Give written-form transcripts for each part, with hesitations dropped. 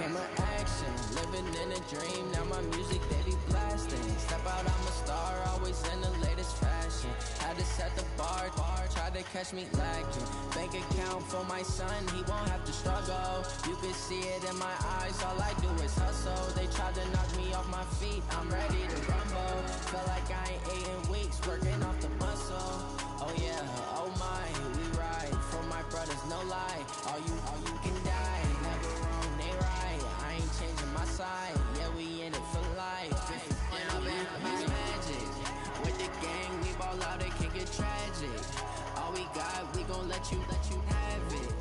became an action. Living in a dream, now my music, they be blasting. Step out, I'm a star, always in the latest fashion. Had to set the bar, tried to catch me lacking. Bank account for my son, he won't have to struggle. You can see it in my eyes, all I do is hustle. They tried to knock me off my feet, I'm ready to rumble. Feel like I ain't ate in weeks, working off the muscle. Oh yeah, oh my, we ride for my brothers, no lie. All you can die, never wrong, they right. I ain't changing my side, yeah, we in it for life. He's magic, with the gang, we ball out, it can get tragic. All we got, we gon' let you have it.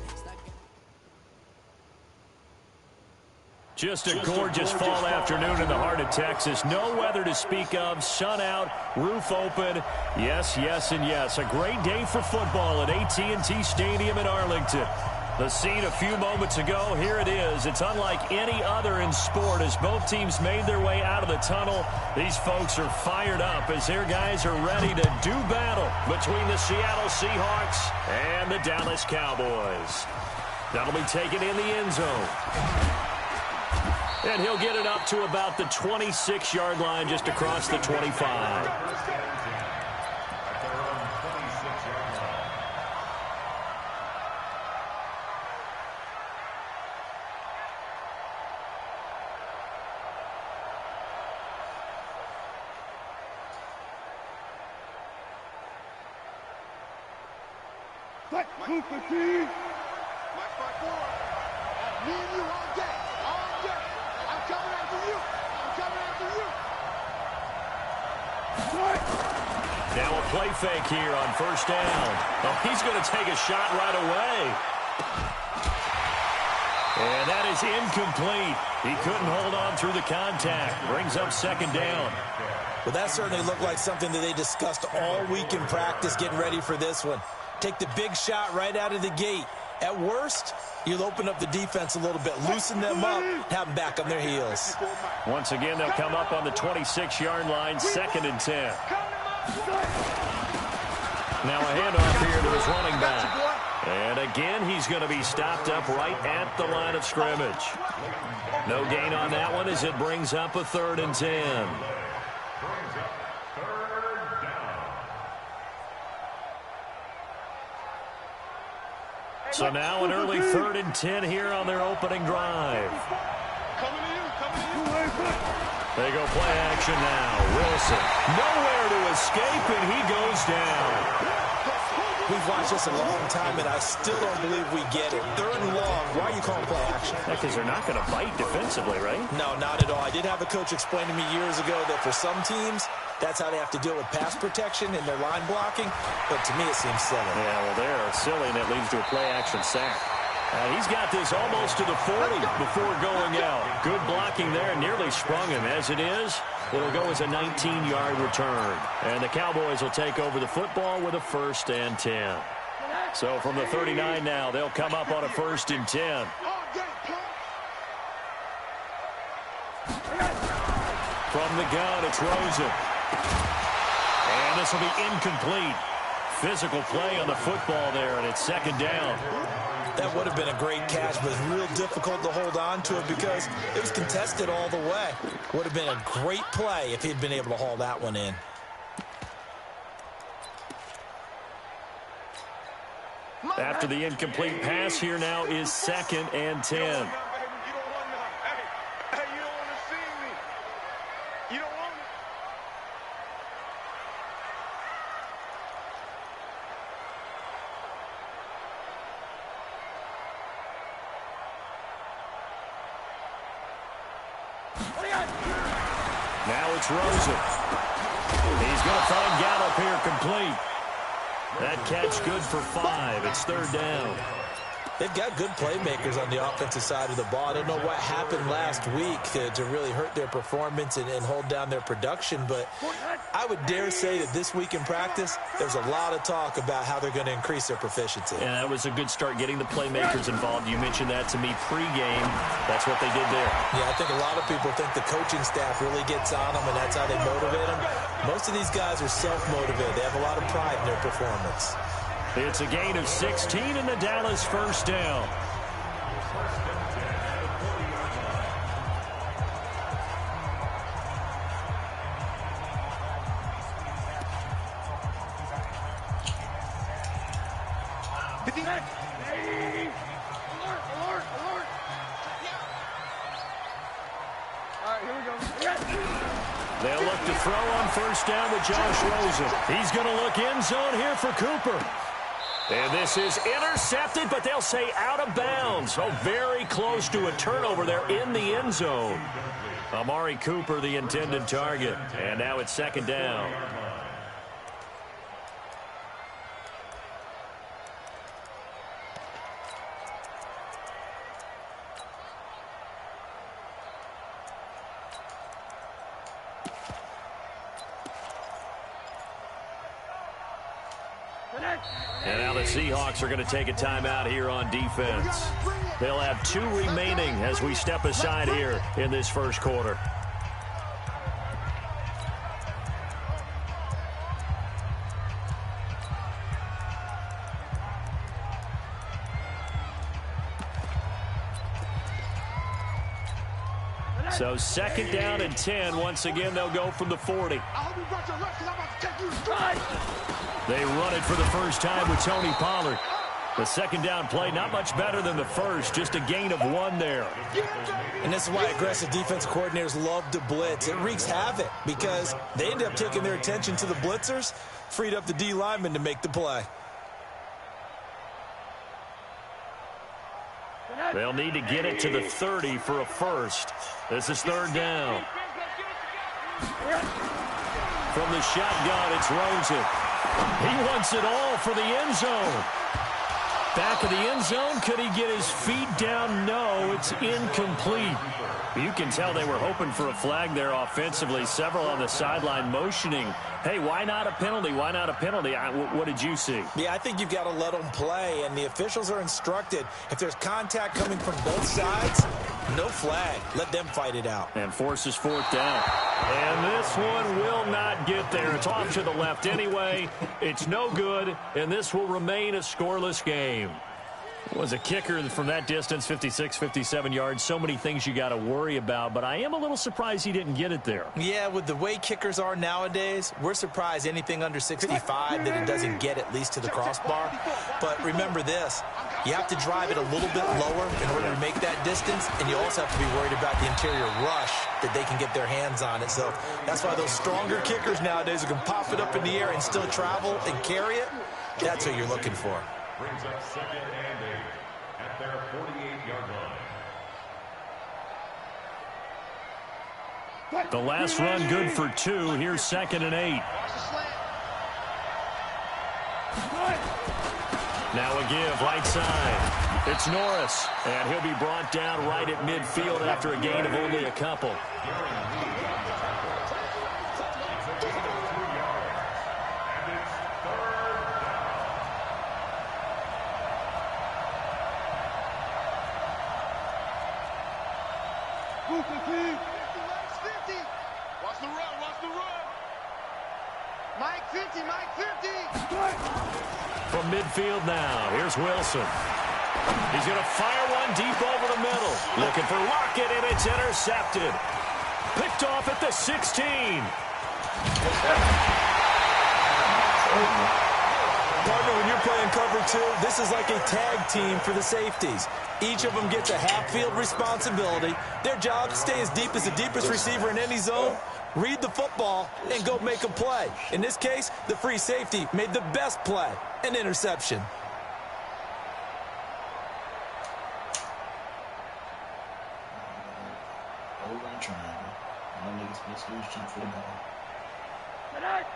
Just a gorgeous fall afternoon in the heart of Texas. No weather to speak of. Sun out, roof open. Yes, yes, and yes. A great day for football at AT&T Stadium in Arlington. The scene a few moments ago, here it is. It's unlike any other in sport as both teams made their way out of the tunnel. These folks are fired up as their guys are ready to do battle between the Seattle Seahawks and the Dallas Cowboys. That'll be taken in the end zone. And he'll get it up to about the 26-yard line just across the 25. Mike front four. Me and you all day. All day. I'm coming after you. I'm coming after you. Now a play fake here on first down. Oh, he's going to take a shot right away. And that is incomplete. He couldn't hold on through the contact. Brings up second down. Well, that certainly looked like something that they discussed all week in practice getting ready for this one. Take the big shot right out of the gate. At worst, you'll open up the defense a little bit, loosen them up, have them back on their heels. Once again, they'll come up on the 26-yard line, 2nd and 10. Now a handoff here to his running back. And again, he's going to be stopped up right at the line of scrimmage. No gain on that one as it brings up a 3rd and 10. So now an early 3rd and 10 here on their opening drive. They go play action now. Wilson nowhere to escape, and he goes down. We've watched this a long time, and I still don't believe we get it. 3rd and long. Why are you calling play action? Because they're not going to bite defensively, right? No, not at all. I did have a coach explain to me years ago that for some teams, that's how they have to deal with pass protection and their line blocking. But to me, it seems silly. Yeah, well, they're silly, and it leads to a play-action sack. He's got this almost to the 40 before going out. Good blocking there, nearly sprung him. As it is, it'll go as a 19-yard return. And the Cowboys will take over the football with a 1st and 10. So from the 39 now, they'll come up on a 1st and 10. From the gun, it's Rosen. And this will be incomplete. Physical play on the football there, and it's 2nd down. That would have been a great catch, but it's real difficult to hold on to it because it was contested all the way. Would have been a great play if he'd been able to haul that one in. After the incomplete pass, here now is 2nd and 10. Now it's Rosen. He's going to find Gallup here complete. That catch good for 5. It's 3rd down. They've got good playmakers on the offensive side of the ball. I don't know what happened last week to really hurt their performance and hold down their production, but I would dare say that this week in practice, there's a lot of talk about how they're going to increase their proficiency. And that was a good start getting the playmakers involved. You mentioned that to me pregame. That's what they did there. Yeah, I think a lot of people think the coaching staff really gets on them, and that's how they motivate them. Most of these guys are self-motivated. They have a lot of pride in their performance. It's a gain of 16 in the Dallas 1st down. They'll look to throw on first down with Josh Rosen. He's going to look end zone here for Cooper. And this is intercepted, but they'll say out of bounds. Oh, very close to a turnover there in the end zone. Amari Cooper, the intended target. And now it's second down. And now the Seahawks are going to take a timeout here on defense. They'll have 2 remaining as we step aside here in this first quarter. So second down and 10. Once again, they'll go from the 40. They run it for the first time with Tony Pollard. The second down play, not much better than the first, just a gain of 1 there. And this is why aggressive defense coordinators love to blitz. It wreaks havoc because they end up taking their attention to the blitzers, freed up the D lineman to make the play. They'll need to get it to the 30 for a first. This is third down. From the shotgun, it's Rosen. He wants it all for the end zone. Back of the end zone. Could he get his feet down? No, it's incomplete. You can tell they were hoping for a flag there offensively. Several on the sideline motioning. Hey, why not a penalty? Why not a penalty? What did you see? Yeah, I think you've got to let them play, and the officials are instructed. If there's contact coming from both sides, no flag. Let them fight it out. And forces fourth down. And this one will not get there. It's off to the left anyway. It's no good, and this will remain a scoreless game. Was a kicker from that distance, 56, 57 yards. So many things you got to worry about, but I am a little surprised he didn't get it there. Yeah, with the way kickers are nowadays, we're surprised anything under 65 that it doesn't get at least to the crossbar. But remember this, you have to drive it a little bit lower in order to make that distance, and you also have to be worried about the interior rush that they can get their hands on it. So that's why those stronger kickers nowadays who can pop it up in the air and still travel and carry it, that's what you're looking for. Brings up second and 8 at their 48-yard line. The last run good for 2. Here's second and 8. Now a give, right side. It's Norris, and he'll be brought down right at midfield after a gain of only a couple. From midfield now, here's Wilson. He's going to fire one deep over the middle. Looking for Lockett, and it's intercepted. Picked off at the 16. Partner, when you're playing cover 2, this is like a tag team for the safeties. Each of them gets a half-field responsibility. Their job, stay as deep as the deepest receiver in any zone, read the football, and go make a play. In this case, the free safety made the best play, an interception.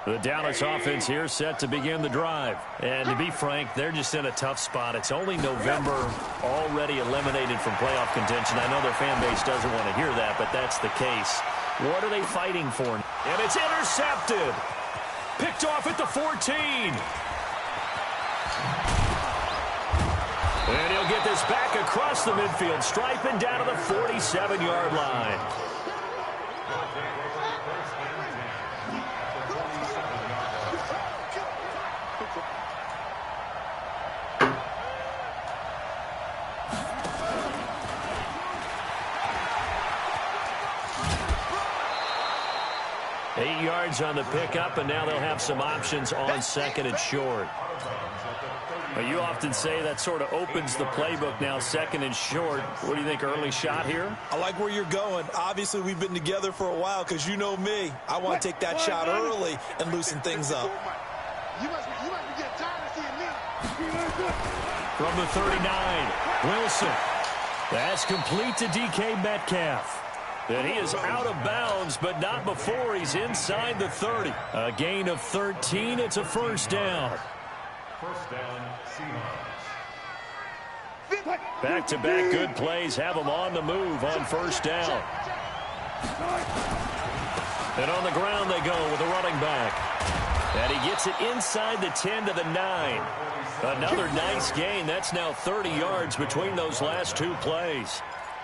The Dallas offense here set to begin the drive. And to be frank, they're just in a tough spot. It's only November, already eliminated from playoff contention. I know their fan base doesn't want to hear that, but that's the case. What are they fighting for? And it's intercepted. Picked off at the 14. And he'll get this back across the midfield stripe and down to the 47-yard line. On the pickup, and now they'll have some options on second and short. Well, you often say that sort of opens the playbook now, second and short. What do you think, early shot here? I like where you're going. Obviously, we've been together for a while because you know me. I want to take that shot early and loosen things up. You must be getting tired of seeing me. From the 39, Wilson. That's complete to DK Metcalf. And he is out of bounds, but not before he's inside the 30. A gain of 13. It's a first down. First down, Seahawks. Back-to-back good plays have him on the move on first down. And on the ground they go with a running back. And he gets it inside the 10 to the 9. Another nice gain. That's now 30 yards between those last two plays.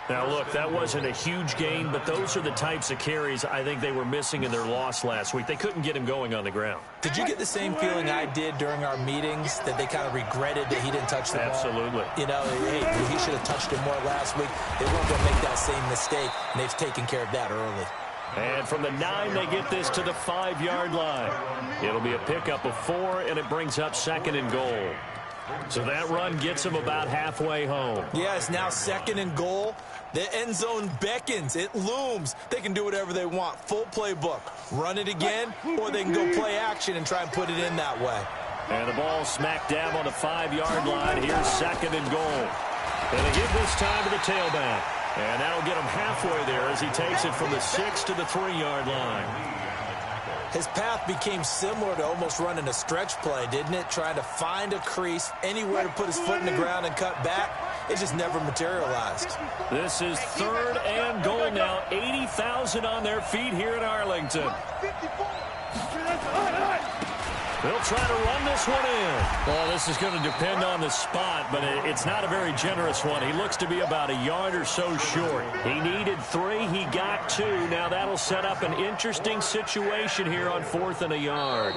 Now, look, that wasn't a huge gain, but those are the types of carries I think they were missing in their loss last week. They couldn't get him going on the ground. Did you get the same feeling I did during our meetings, that they kind of regretted that he didn't touch the ball? Absolutely. You know, hey, he should have touched it more last week. They weren't going to make that same mistake, and they've taken care of that early. And from the 9, they get this to the 5-yard line. It'll be a pickup of 4, and it brings up second and goal. So that run gets them about halfway home. Yeah, it's now second and goal. The end zone beckons. It looms. They can do whatever they want. Full playbook. Run it again, or they can go play action and try and put it in that way. And the ball smack dab on the 5-yard line. Here's second and goal. And they give this time to the tailback. And that'll get him halfway there as he takes it from the 6 to the 3-yard line. His path became similar to almost running a stretch play, didn't it? Trying to find a crease, anywhere to put his foot in the ground and cut back. It just never materialized. This is third and goal now. 80,000 on their feet here in Arlington. They'll try to run this one in. Well, this is going to depend on the spot, but it's not a very generous one. He looks to be about a yard or so short. He needed 3. He got 2. Now that'll set up an interesting situation here on 4th and a yard.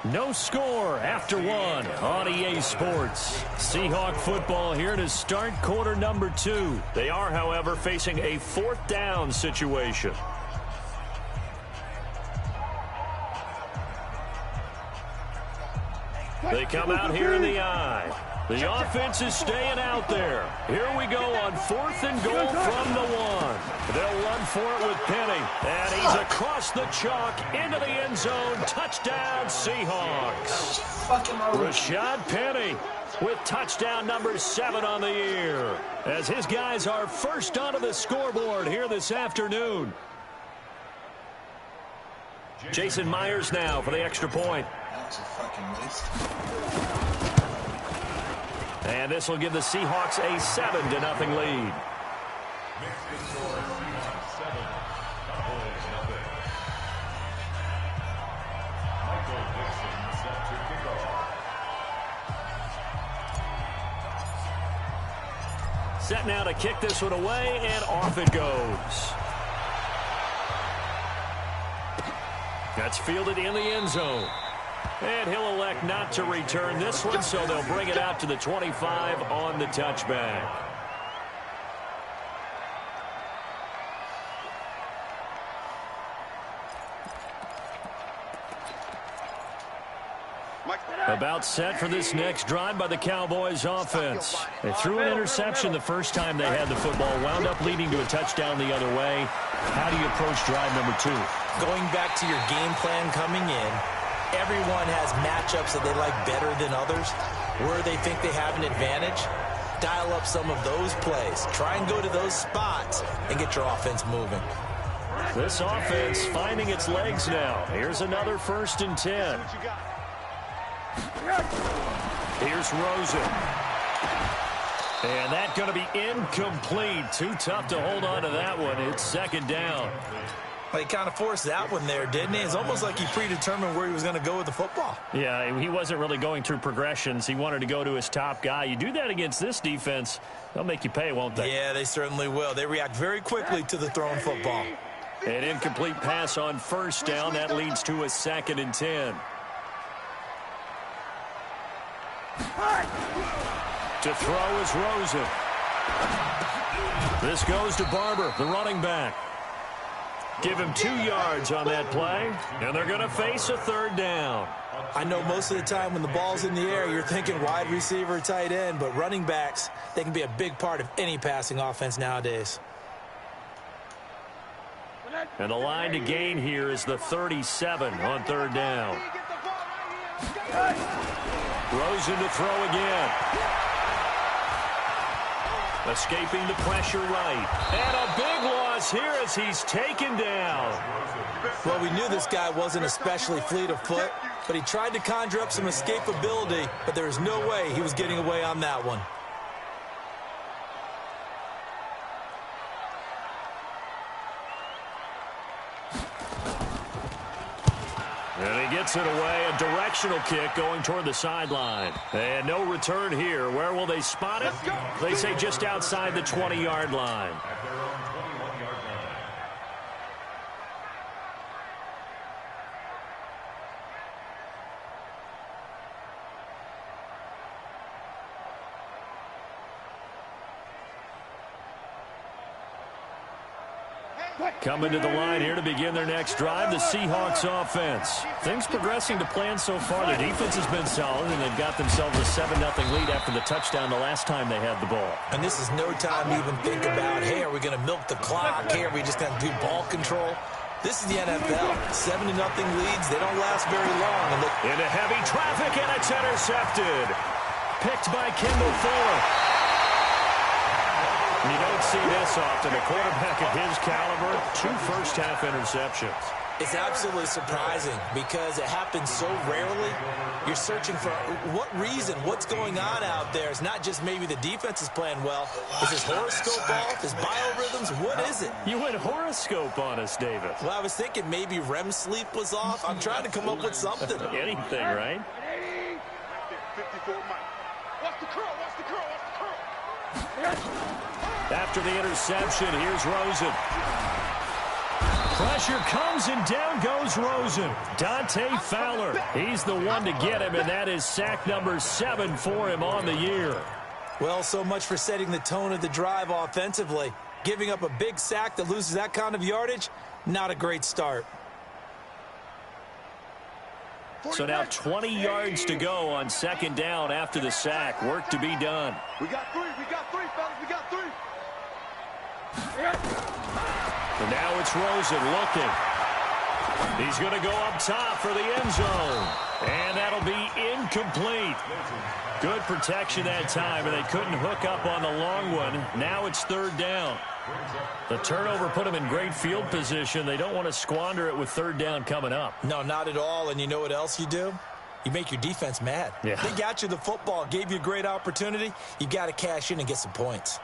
No score after 1 on EA Sports. Seahawk football here to start quarter number 2. They are, however, facing a 4th down situation. They come out here in the eye. The offense is staying out there. Here we go on 4th and goal from the 1. They'll run for it with Penny. And he's across the chalk into the end zone. Touchdown, Seahawks. Rashad Penny with touchdown number 7 on the year, as his guys are first onto the scoreboard here this afternoon. Jason Myers now for the extra point. And this will give the Seahawks a 7-0 lead. Set now to kick this one away, and off it goes. That's fielded in the end zone. And he'll elect not to return this one, so they'll bring it out to the 25 on the touchback. About set for this next drive by the Cowboys offense. They threw an interception the first time they had the football, wound up leading to a touchdown the other way. How do you approach drive number 2? Going back to your game plan coming in, everyone has matchups that they like better than others, where they think they have an advantage. Dial up some of those plays. Try and go to those spots and get your offense moving. This offense finding its legs now. Here's another 1st and 10. Here's Rosen. And that's going to be incomplete. Too tough to hold on to that one. It's second down. Well, he kind of forced that one there, didn't he? It's almost like he predetermined where he was going to go with the football. Yeah, he wasn't really going through progressions. He wanted to go to his top guy. You do that against this defense, they'll make you pay, won't they? Yeah, they certainly will. They react very quickly to the thrown football. An incomplete pass on 1st down. That leads to a 2nd and 10. To throw is Rosen. This goes to Barber, the running back. Give him 2 yards on that play, and they're going to face a third down. I know most of the time when the ball's in the air, you're thinking wide receiver, tight end, but running backs, they can be a big part of any passing offense nowadays. And the line to gain here is the 37 on third down. Rosen to throw again. Escaping the pressure right. And a big loss here as he's taken down. Well, we knew this guy wasn't especially fleet of foot, but he tried to conjure up some escapability, but there was no way he was getting away on that one. And he gets it away, a directional kick going toward the sideline. And no return here. Where will they spot it? They say just outside the 20-yard line. At their own 21-yard line. Coming to the line here to begin their next drive, the Seahawks offense. Things progressing to plan so far. Their defense has been solid, and they've got themselves a 7-0 lead after the touchdown the last time they had the ball. And this is no time to even think about, hey, are we going to milk the clock? Hey, are we just going to do ball control? This is the NFL. 7-0 leads. They don't last very long. And into heavy traffic, and it's intercepted. Picked by Kendall Fuller. You don't see this often. A quarterback of his caliber, 2 first-half interceptions. It's absolutely surprising because it happens so rarely. You're searching for what reason, what's going on out there. It's not just maybe the defense is playing well. Is his horoscope off? His biorhythms? What is it? You went horoscope on us, David. Well, I was thinking maybe REM sleep was off. I'm trying to come up with something. Anything, right? 54 Mike. What's the curl? What's the curl? What's the curl? After the interception, here's Rosen. Pressure comes, and down goes Rosen. Dante Fowler, he's the one to get him, and that is sack number 7 for him on the year. Well, so much for setting the tone of the drive offensively. Giving up a big sack that loses that kind of yardage, not a great start. So now 20 yards to go on second down after the sack. Work to be done. We got 3, fellas, we got 3. And now it's Rosen looking. He's going to go up top for the end zone. And that'll be incomplete. Good protection that time, and they couldn't hook up on the long one. Now it's third down. The turnover put them in great field position. They don't want to squander it with third down coming up. No, not at all. And you know what else you do? You make your defense mad. Yeah. They got you the football, gave you a great opportunity. You got to cash in and get some points.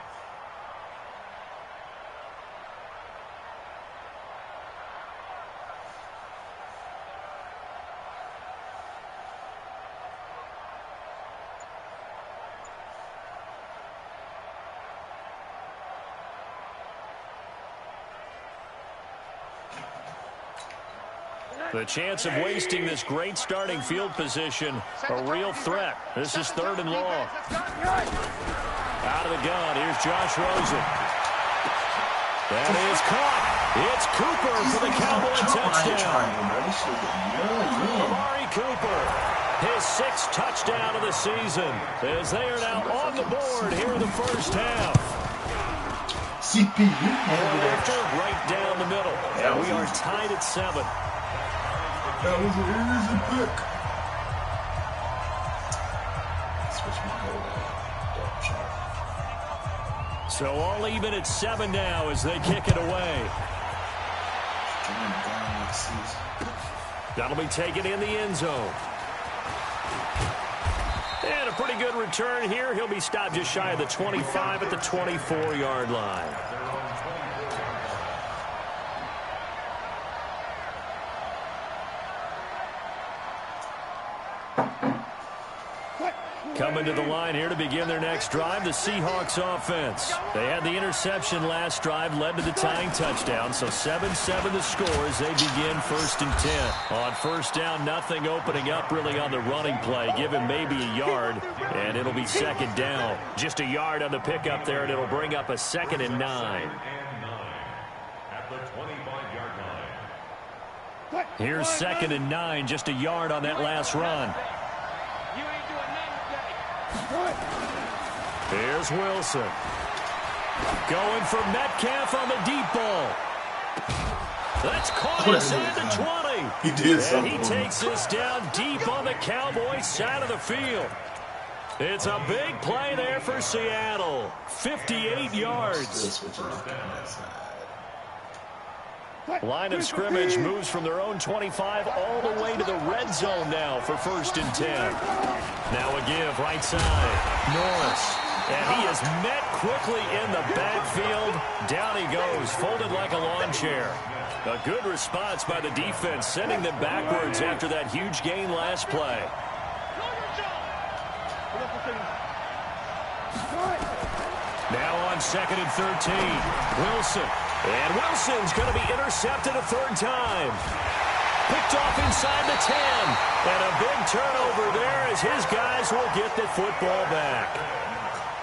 The chance of wasting this great starting field position, a real threat. This is third and long. Out of the gun, here's Josh Rosen. That is caught. It's Cooper for the Cowboy touchdown. Amari Cooper, his 6th touchdown of the season, as they are now on the board here in the first half. CPU. Right down the middle. And we are tied at 7. That was an easy pick. Switch my whole So all even at 7 now as they kick it away. That'll be taken in the end zone. And a pretty good return here. He'll be stopped just shy of the 25 at the 24-yard line. Coming to the line here to begin their next drive, the Seahawks offense. They had the interception last drive, led to the tying touchdown, so 7-7 the score as they begin 1st and 10. On first down, nothing opening up really on the running play. Give him maybe a yard, and it'll be second down. Just a yard on the pickup there, and it'll bring up a 2nd and 9. At the 25-yard line. Here's 2nd and 9, just a yard on that last run. Here's Wilson. Going for Metcalf on the deep ball. That's caught inside the 20. He did and something. he takes this down deep on the Cowboys side of the field. It's a big play there for Seattle. 58 yards. Line of scrimmage moves from their own 25 all the way to the red zone now for 1st and 10. Now a give right side. Norris. And he is met quickly in the backfield. Down he goes, folded like a lawn chair. A good response by the defense, sending them backwards after that huge gain last play. Now on 2nd and 13. Wilson. And Wilson's going to be intercepted a 3rd time. Picked off inside the 10. And a big turnover there as his guys will get the football back.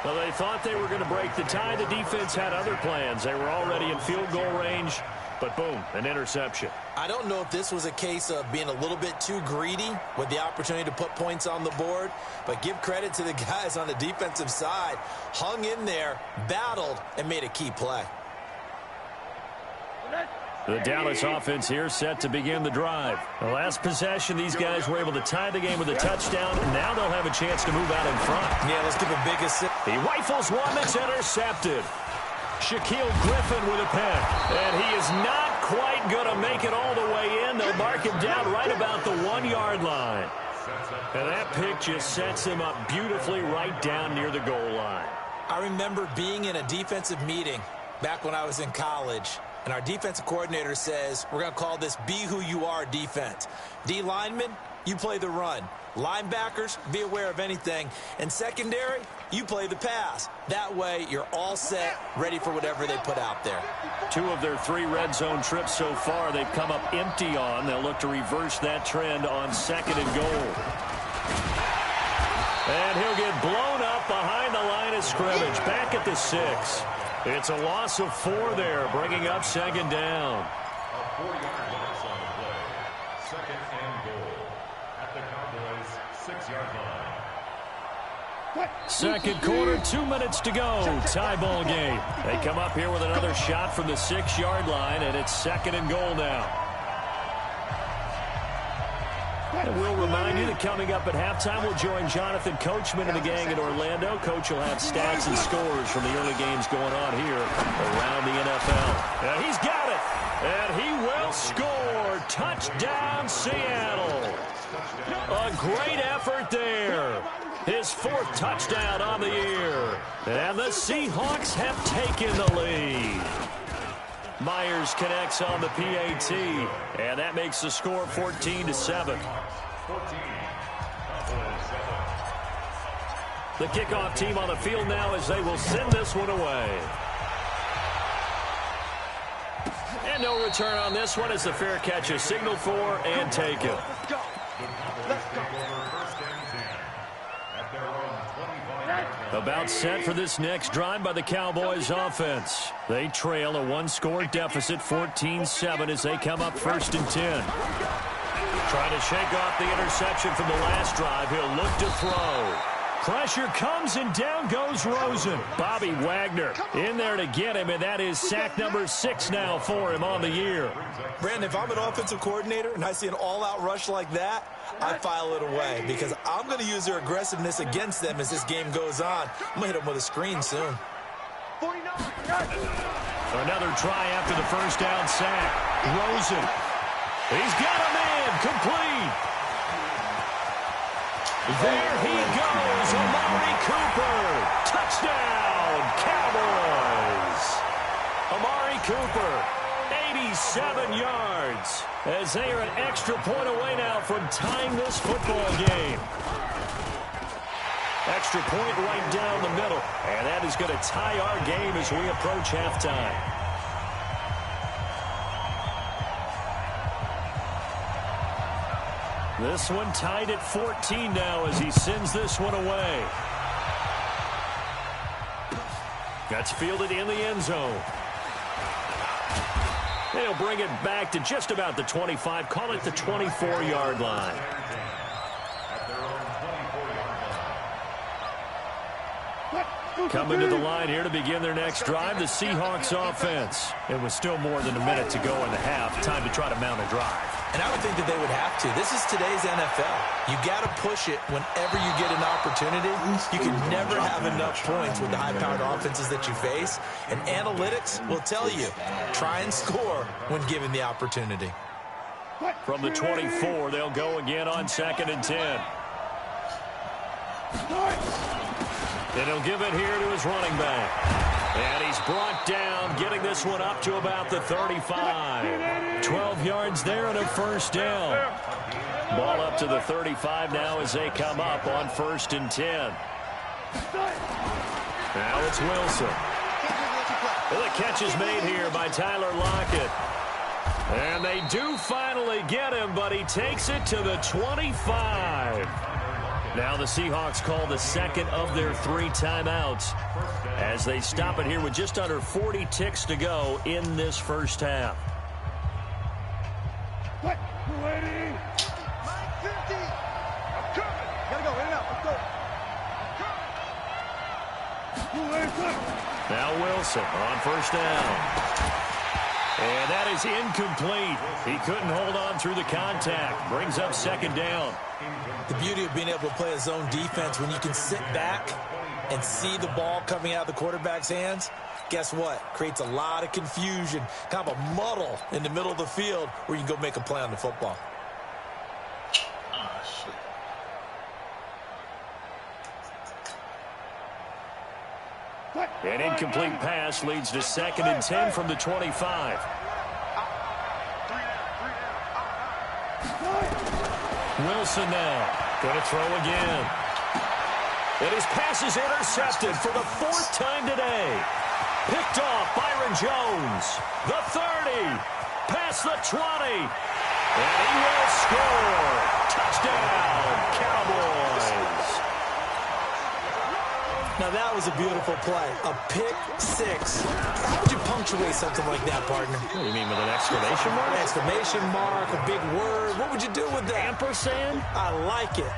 Well, they thought they were going to break the tie. The defense had other plans. They were already in field goal range. But boom, an interception. I don't know if this was a case of being a little bit too greedy with the opportunity to put points on the board, but give credit to the guys on the defensive side. Hung in there, battled, and made a key play. The Dallas offense here set to begin the drive. The last possession, these guys were able to tie the game with a touchdown, and now they'll have a chance to move out in front. Yeah, let's give a big assist. He rifles one that's intercepted. Shaquille Griffin with a pick, and he is not quite going to make it all the way in. They'll mark him down right about the 1-yard line. And that pick just sets him up beautifully right down near the goal line. I remember being in a defensive meeting back when I was in college, and our defensive coordinator says, we're going to call this Be Who You Are defense. D linemen, you play the run. Linebackers, be aware of anything. And secondary, you play the pass. That way, you're all set, ready for whatever they put out there. 2 of their 3 red zone trips so far, they've come up empty on. They'll look to reverse that trend on 2nd and goal. And he'll get blown up behind the line of scrimmage, back at the 6. It's a loss of 4 there, bringing up 2nd down. A 4-yard loss on the play. 2nd and goal at the Cowboys' 6-yard line. 2nd quarter, 2 minutes to go. Tie ball game. They come up here with another shot from the 6-yard line, and it's 2nd and goal now. And we'll remind you that coming up at halftime, we'll join Jonathan Coachman and the gang in Orlando. Coach will have stats and scores from the early games going on here around the NFL. And he's got it. And he will score. Touchdown, Seattle. A great effort there. His 4th touchdown on the year. And the Seahawks have taken the lead. Myers connects on the PAT, and that makes the score 14-7. The kickoff team on the field now as they will send this one away. And no return on this one as the fair catch is signaled for and taken. About set for this next drive by the Cowboys offense. They trail a 1-score deficit, 14-7, as they come up 1st and 10. Trying to shake off the interception from the last drive. He'll look to throw. Pressure comes, and down goes Rosen. Bobby Wagner in there to get him, and that is sack number 6 now for him on the year. Brandon, if I'm an offensive coordinator and I see an all-out rush like that, I file it away because I'm going to use their aggressiveness against them as this game goes on. I'm going to hit them with a screen soon. Another try after the 1st down sack. Rosen. He's got him in. Complete. There he goes. Amari Cooper. Touchdown, Cowboys. Amari Cooper. 87 yards as they are an extra point away now from tying this football game. Extra point right down the middle, and that is going to tie our game as we approach halftime. This one tied at 14 now as he sends this one away. That's fielded in the end zone. They'll bring it back to just about the 25. Call it the 24-yard line. Coming to the line here to begin their next drive, the Seahawks offense. It was still more than a minute to go in the half. Time to try to mount a drive. And I would think that they would have to. This is today's NFL. You got to push it whenever you get an opportunity. You can never have enough points with the high-powered offenses that you face. And analytics will tell you, try and score when given the opportunity. From the 24, they'll go again on 2nd and 10. And he'll give it here to his running back. And he's brought down, getting this one up to about the 35. 12 yards there and a first down. Ball up to the 35 now as they come up on 1st and 10. Now it's Wilson. And the catch is made here by Tyler Lockett. And they do finally get him, but he takes it to the 25. Now the Seahawks call the second of their 3 timeouts as they stop it here with just under 40 ticks to go in this first half. Waiting. 50. I'm coming. Gotta go. In and out. Let's go. Now Wilson on first down. And that is incomplete. He couldn't hold on through the contact. Brings up 2nd down. The beauty of being able to play a zone defense when you can sit back and see the ball coming out of the quarterback's hands, guess what? Creates a lot of confusion, kind of a muddle in the middle of the field where you can go make a play on the football. An incomplete pass leads to 2nd and 10 from the 25. Wilson now going to throw again. And his pass is intercepted for the 4th time today. Picked off Byron Jones. The 30. Past the 20. And he will score. Touchdown, Cowboys. Now that was a beautiful play. A pick 6. How would you punctuate something like that, partner? What do you mean, with an exclamation mark? An exclamation mark, a big word. What would you do with that? Ampersand? I like it.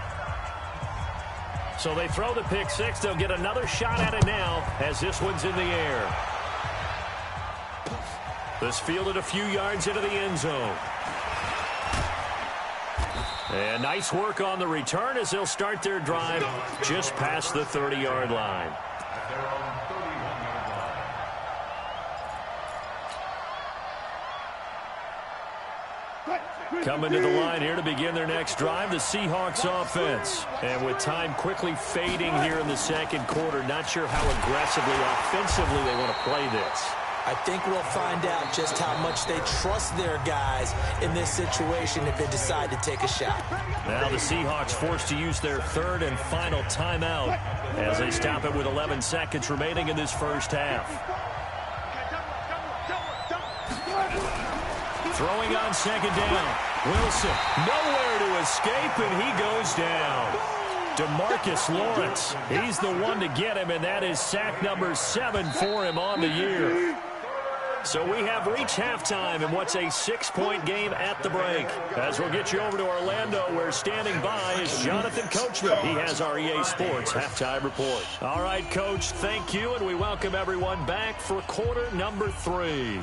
So they throw the pick 6. They'll get another shot at it now as this one's in the air. This fielded a few yards into the end zone. And nice work on the return as they'll start their drive just past the 30-yard line. Coming to the line here to begin their next drive, the Seahawks offense. And with time quickly fading here in the 2nd quarter, not sure how aggressively, offensively they want to play this. I think we'll find out just how much they trust their guys in this situation if they decide to take a shot. Now the Seahawks forced to use their 3rd and final timeout as they stop it with 11 seconds remaining in this first half. Throwing on 2nd down. Wilson nowhere to escape, and he goes down. DeMarcus Lawrence, he's the one to get him, and that is sack number 7 for him on the year. So we have reached halftime in what's a 6-point game at the break. As we'll get you over to Orlando, where standing by is Jonathan Coachman. He has our EA Sports halftime report. All right, Coach, thank you, and we welcome everyone back for quarter number 3.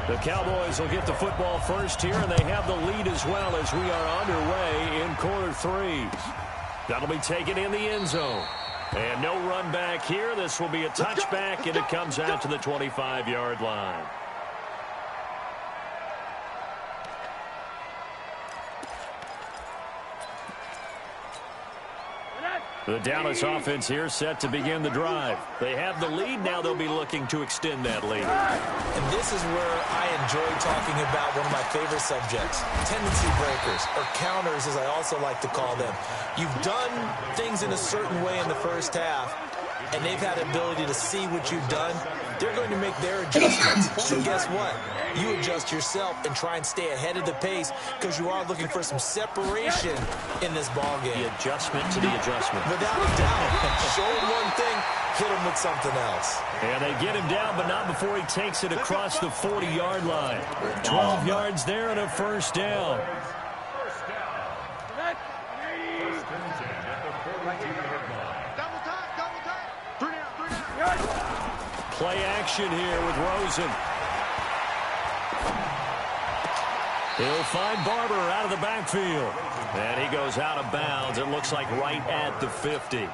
The Cowboys will get the football first here, and they have the lead as well as we are underway in quarter 3. That'll be taken in the end zone. And no run back here. This will be a touchback, and it comes out to the 25-yard line. The Dallas offense here set to begin the drive. They have the lead. Now they'll be looking to extend that lead. And this is where I enjoy talking about one of my favorite subjects, tendency breakers, or counters as I also like to call them. You've done things in a certain way in the first half, and they've had the ability to see what you've done. They're going to make their adjustments. So guess what? You adjust yourself and try and stay ahead of the pace because you are looking for some separation in this ball game. The adjustment to the adjustment. Without a doubt. Show them one thing, hit him with something else. And they get him down, but not before he takes it across the 40-yard line. 12 yards there and a first down. First down. First and 10 at the 42-yard line. Double time. 3 down. Play action here with Rosen. He'll find Barber out of the backfield. And he goes out of bounds. It looks like right at the 50.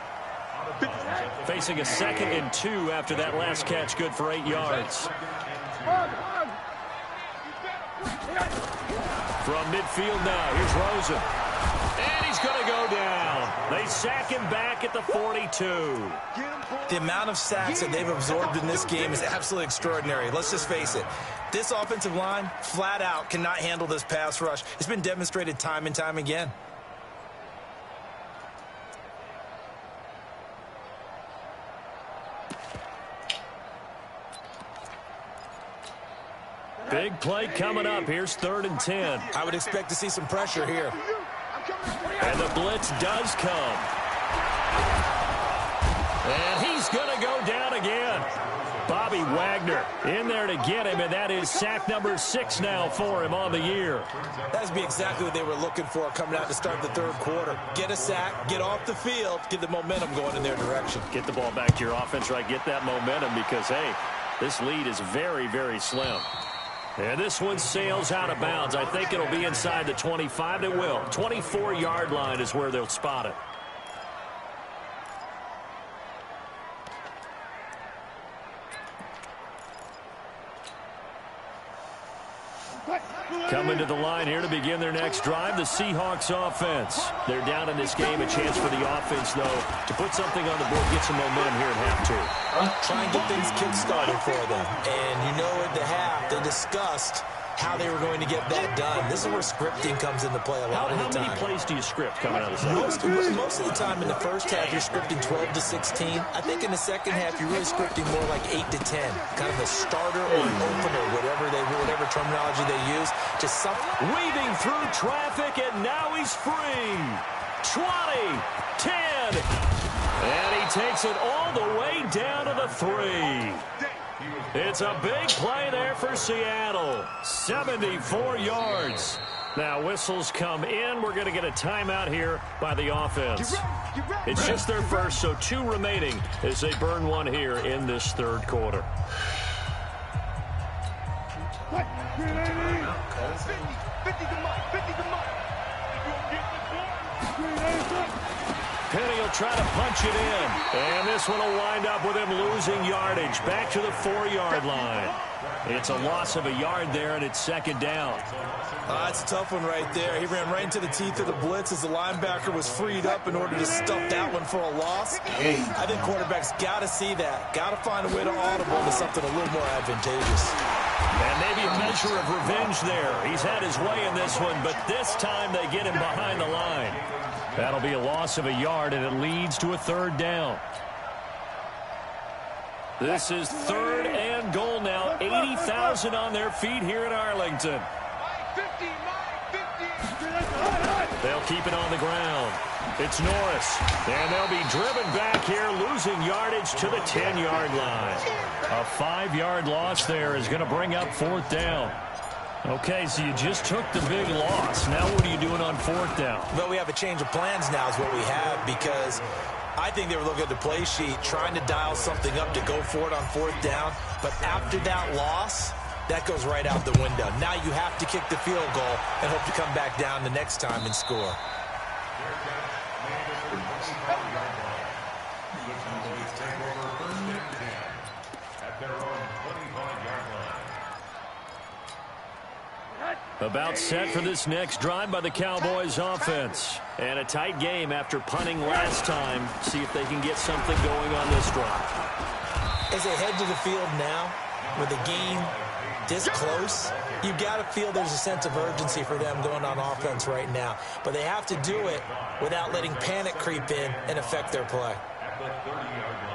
Facing a 2nd and 2 after that last catch, good for 8 yards. From midfield now, here's Rosen. And he's going to go down. They sack him back at the 42. The amount of sacks that they've absorbed in this game is absolutely extraordinary. Let's just face it. This offensive line, flat out, cannot handle this pass rush. It's been demonstrated time and time again. Big play coming up. Here's 3rd and 10. I would expect to see some pressure here. And the blitz does come. And he's going to go down again. Bobby Wagner in there to get him, and that is sack number 6 now for him on the year. That'd be exactly what they were looking for coming out to start the 3rd quarter. Get a sack, get off the field, get the momentum going in their direction. Get the ball back to your offense, right? Get that momentum because, hey, this lead is very, very slim. And this one sails out of bounds. I think it'll be inside the 25. It will. 24-yard line is where they'll spot it. Coming to the line here to begin their next drive, the Seahawks offense. They're down in this game. A chance for the offense, though, to put something on the board, get some momentum here in half 2. Try and get things kick-started for them. And you know at the half, they discussed how they were going to get that done. This is where scripting comes into play a lot of the time. How many plays do you script coming out of the second? Most of the time in the first half, you're scripting 12 to 16. I think in the second half, you're really scripting more like 8 to 10. Kind of a starter or an opener, whatever terminology they use. Just something. Weaving through traffic, and now he's free. 20, 10. And he takes it all the way down to the 3. It's a big play there for Seattle. 74 yards. Now whistles come in. We're going to get a timeout here by the offense. It's just their first, so 2 remaining as they burn one here in this 3rd quarter. Penny will try to punch it in. And this one will wind up with him losing yardage. Back to the 4-yard line. It's a loss of a yard there, and it's 2nd down. That's a tough one right there. He ran right into the teeth of the blitz as the linebacker was freed up in order to stuff that one for a loss. I think quarterbacks got to see that. Got to find a way to audible to something a little more advantageous. And maybe a measure of revenge there. He's had his way in this one, but this time they get him behind the line. That'll be a loss of a yard, and it leads to a 3rd down. This is 3rd and goal now. 80,000 on their feet here in Arlington. They'll keep it on the ground. It's Norris, and they'll be driven back here, losing yardage to the 10-yard line. A 5-yard loss there is going to bring up 4th down. Okay, so you just took the big loss. Now what are you doing on 4th down? Well, we have a change of plans now is what we have, because I think they were looking at the play sheet, trying to dial something up to go for it on 4th down. But after that loss, that goes right out the window. Now you have to kick the field goal and hope to come back down the next time and score. About set for this next drive by the Cowboys offense. And a tight game after punting last time. See if they can get something going on this drive. As they head to the field now, with the game this close, you've got to feel there's a sense of urgency for them going on offense right now. But they have to do it without letting panic creep in and affect their play. At the 30-yard line.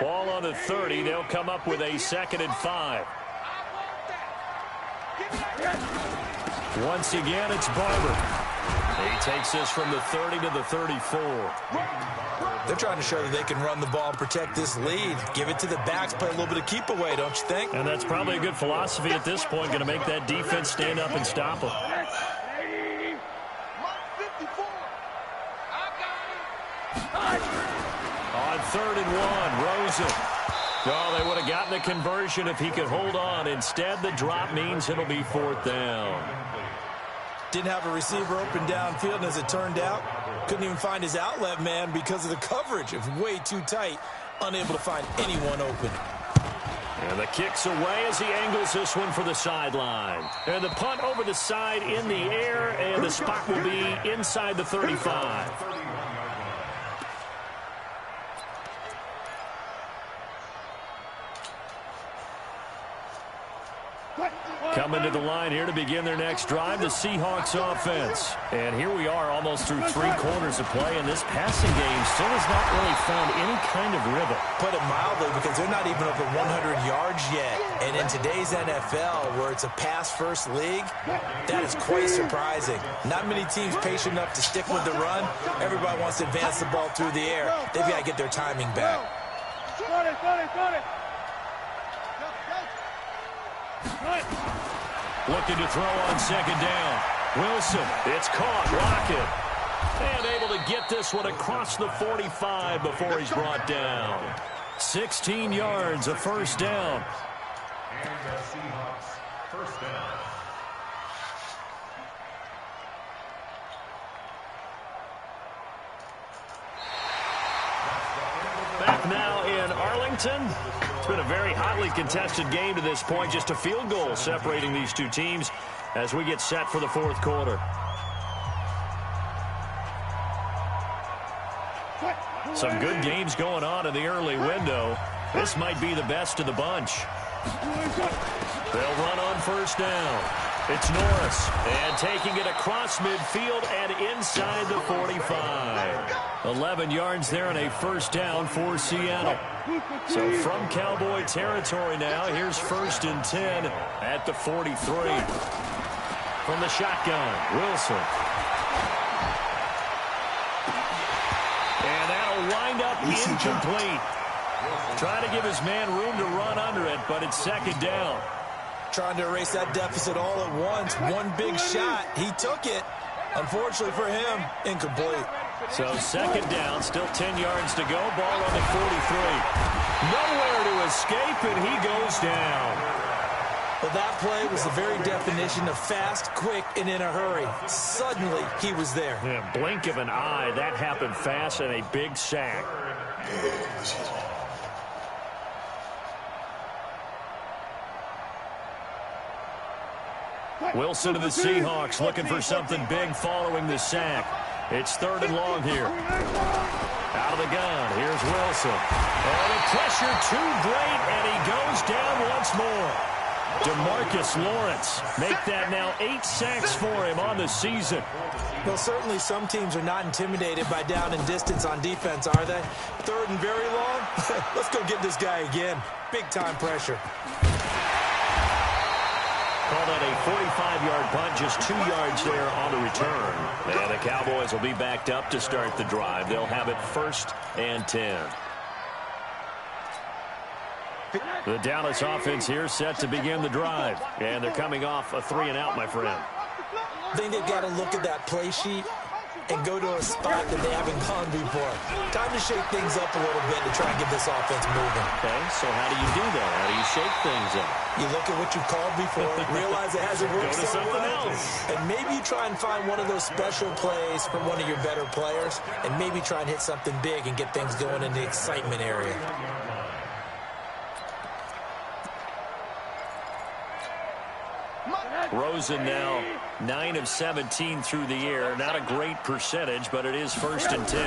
Ball on the 30. They'll come up with a 2nd and 5. Once again, it's Barber. He takes this from the 30 to the 34. They're trying to show that they can run the ball and protect this lead. Give it to the backs, play a little bit of keep away, don't you think? And that's probably a good philosophy at this point, going to make that defense stand up and stop them. On 3rd and 1, Rosen. Oh, they would have gotten the conversion if he could hold on. Instead, the drop means it'll be 4th down. Didn't have a receiver open downfield, and as it turned out, couldn't even find his outlet man because of the coverage. It was way too tight, unable to find anyone open. And the kick's away as he angles this one for the sideline. And the punt over the side in the air, and the spot will be inside the 35. Coming to the line here to begin their next drive, the Seahawks offense. And here we are almost through 3 quarters of play, and this passing game still has not really found any kind of rhythm. Put it mildly, because they're not even over 100 yards yet. And in today's NFL, where it's a pass-first league, that is quite surprising. Not many teams patient enough to stick with the run. Everybody wants to advance the ball through the air. They've got to get their timing back. Looking to throw on 2nd down. Wilson, it's caught, Lockett. And able to get this one across the 45 before he's brought down. 16 yards, a 1st down. And the Seahawks, 1st down. Back now in Arlington. It's been a very hotly contested game to this point. Just a field goal separating these two teams as we get set for the 4th quarter. Some good games going on in the early window. This might be the best of the bunch. They'll run on 1st down. It's Norris, and taking it across midfield and inside the 45. 11 yards there and a 1st down for Seattle. So from Cowboy territory now, here's 1st and 10 at the 43. From the shotgun, Wilson. And that'll wind up incomplete. Trying to give his man room to run under it, but it's 2nd down. Trying to erase that deficit all at once. One big shot. He took it. Unfortunately for him, incomplete. So 2nd down, still 10 yards to go. Ball on the 43. Nowhere to escape, and he goes down. Well, that play was the very definition of fast, quick, and in a hurry. Suddenly, he was there. Yeah, blink of an eye. That happened fast, and a big sack. Wilson to the Seahawks looking for something big following the sack. It's 3rd and long here. Out of the gun, here's Wilson. And the pressure too great, and he goes down once more. DeMarcus Lawrence make that now 8 sacks for him on the season. Well, certainly some teams are not intimidated by down and distance on defense, are they? 3rd and very long? Let's go get this guy again. Big-time pressure. Call that a 45-yard punt, just 2 yards there on the return. And the Cowboys will be backed up to start the drive. They'll have it 1st and 10. The Dallas offense here set to begin the drive. And they're coming off a 3-and-out, my friend. I think they've got to look at that play sheet and go to a spot that they haven't gone before. Time to shake things up a little bit to try and get this offense moving. Okay, so how do you do that? How do you shake things up? You look at what you've called before, realize it hasn't worked Go to so something well, else. and maybe you try and find one of those special plays from one of your better players, and maybe try and hit something big and get things going in the excitement area. Rosen now 9 of 17 through the air. Not a great percentage, but it is 1st and 10.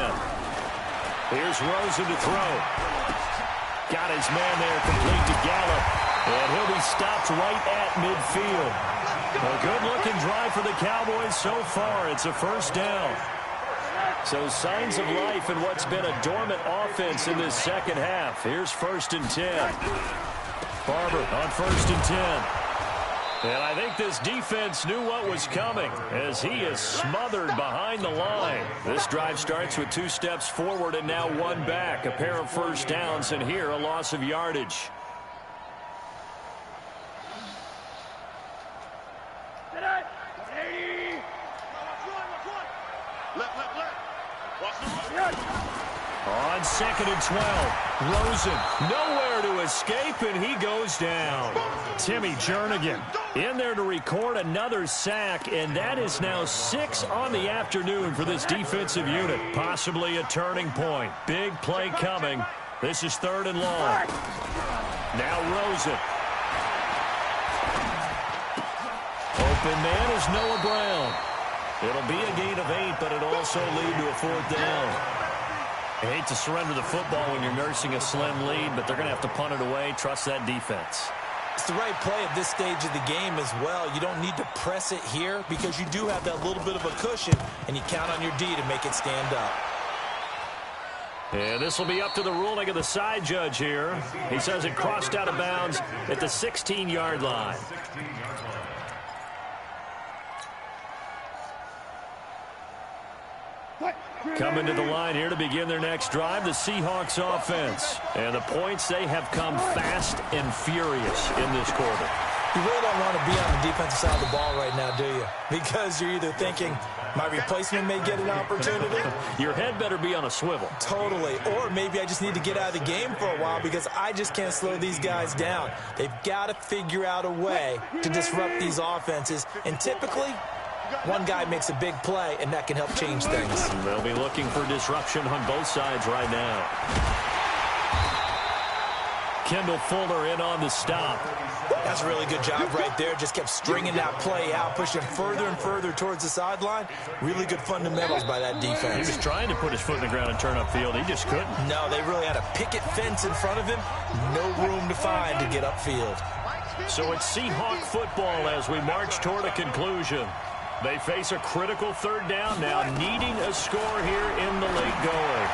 Here's Rosen to throw. Got his man there, complete to Gallup. And he'll be stopped right at midfield. A good-looking drive for the Cowboys so far. It's a 1st down. So signs of life in what's been a dormant offense in this second half. Here's 1st and 10. Barber on 1st and 10. And I think this defense knew what was coming as he is smothered behind the line. This drive starts with 2 steps forward and now 1 back. A pair of first downs, and here a loss of yardage. On 2nd and 12, Rosen nowhere to escape, and he goes down. Timmy Jernigan in there to record another sack, and that is now 6 on the afternoon for this defensive unit. Possibly a turning point. Big play coming. This is 3rd and long. Now Rosen. Open man is Noah Brown. It'll be a gain of 8, but it'll also lead to a 4th down. I hate to surrender the football when you're nursing a slim lead, but they're going to have to punt it away. Trust that defense. It's the right play at this stage of the game as well. You don't need to press it here because you do have that little bit of a cushion, and you count on your D to make it stand up. And this will be up to the ruling of the side judge here. He says it crossed out of bounds at the 16-yard line. Coming to the line here to begin their next drive, the Seahawks offense. And the points, they have come fast and furious in this quarter. You really don't want to be on the defensive side of the ball right now, do you? Because you're either thinking, my replacement may get an opportunity. Your head better be on a swivel. Totally. Or maybe I just need to get out of the game for a while because I just can't slow these guys down. They've got to figure out a way to disrupt these offenses. And typically, one guy makes a big play, and that can help change things. They'll be looking for disruption on both sides right now. Kendall Fuller in on the stop. That's a really good job right there. Just kept stringing that play out, pushing further and further towards the sideline. Really good fundamentals by that defense. He was trying to put his foot in the ground and turn upfield. He just couldn't. No, they really had a picket fence in front of him. No room to find to get upfield. So it's Seahawk football as we march toward a conclusion. They face a critical 3rd down now, needing a score here in the late going.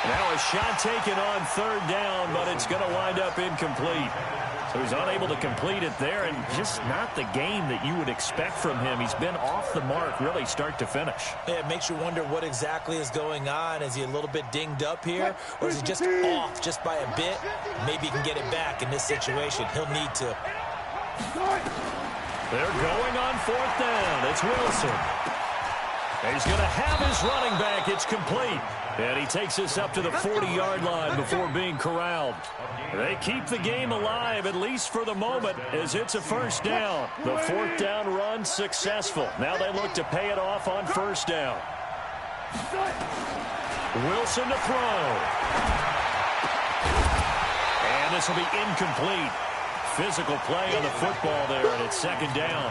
Now a shot taken on 3rd down, but it's going to wind up incomplete. So he's unable to complete it there, and just not the game that you would expect from him. He's been off the mark, really, start to finish. Yeah, it makes you wonder what exactly is going on. Is he a little bit dinged up here, or is he just off just by a bit? Maybe he can get it back in this situation. He'll need to. They're going on 4th down. It's Wilson. He's going to have his running back. It's complete. And he takes us up to the 40-yard line before being corralled. They keep the game alive, at least for the moment, as it's a 1st down. The 4th down run successful. Now they look to pay it off on 1st down. Wilson to throw. And this will be incomplete. Physical play on the football there, and it's 2nd down.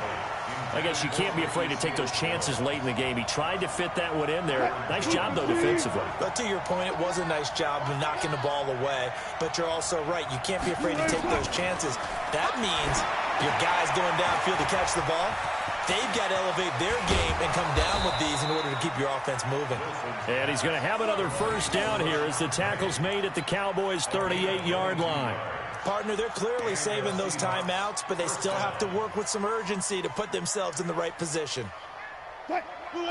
I guess you can't be afraid to take those chances late in the game. He tried to fit that one in there. Nice job, though, defensively. But to your point, it was a nice job of knocking the ball away. But you're also right. You can't be afraid to take those chances. That means your guys going downfield to catch the ball, they've got to elevate their game and come down with these in order to keep your offense moving. And he's going to have another 1st down here as the tackle's made at the Cowboys' 38-yard line. Partner, they're clearly saving those timeouts, but they still have to work with some urgency to put themselves in the right position.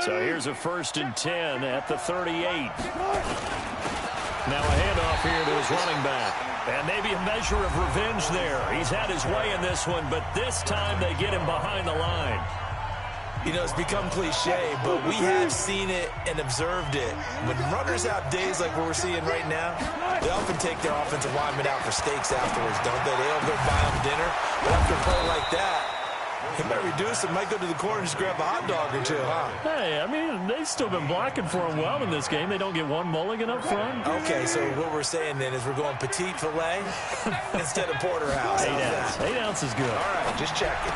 So here's a 1st and 10 at the 38. Now a handoff here to his running back. And maybe a measure of revenge there. He's had his way in this one, but this time they get him behind the line. You know, it's become cliche, but we have seen it and observed it. When runners have days like what we're seeing right now, they often take their offensive linemen out for steaks afterwards, don't they? They don't go buy them dinner. But after a play like that, he might reduce it, might go to the corner and just grab a hot dog or two, huh? Hey, I mean, they've still been blocking for him well in this game. They don't get one mulligan up front. Okay, so what we're saying then is we're going petite filet instead of porterhouse. 8 ounce. 8 ounce is good. All right, just checking.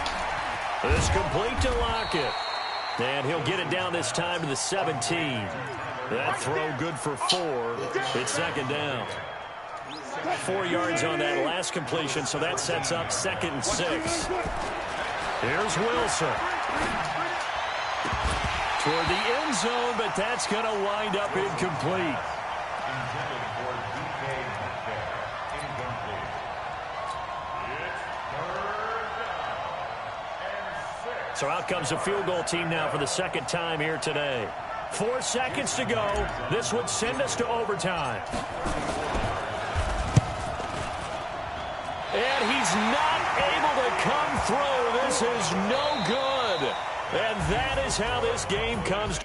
It's complete to Lockett. And he'll get it down this time to the 17. That throw good for 4. It's 2nd down. 4 yards on that last completion, so that sets up 2nd and 6. Here's Wilson. toward the end zone, but that's going to wind up incomplete. Intended for DK Metcalf. Incomplete. It's 3rd down and 6. So out comes a field goal team now for the second time here today. 4 seconds to go. This would send us to overtime. And he's not able to come through. This is no good. And that is how this game comes.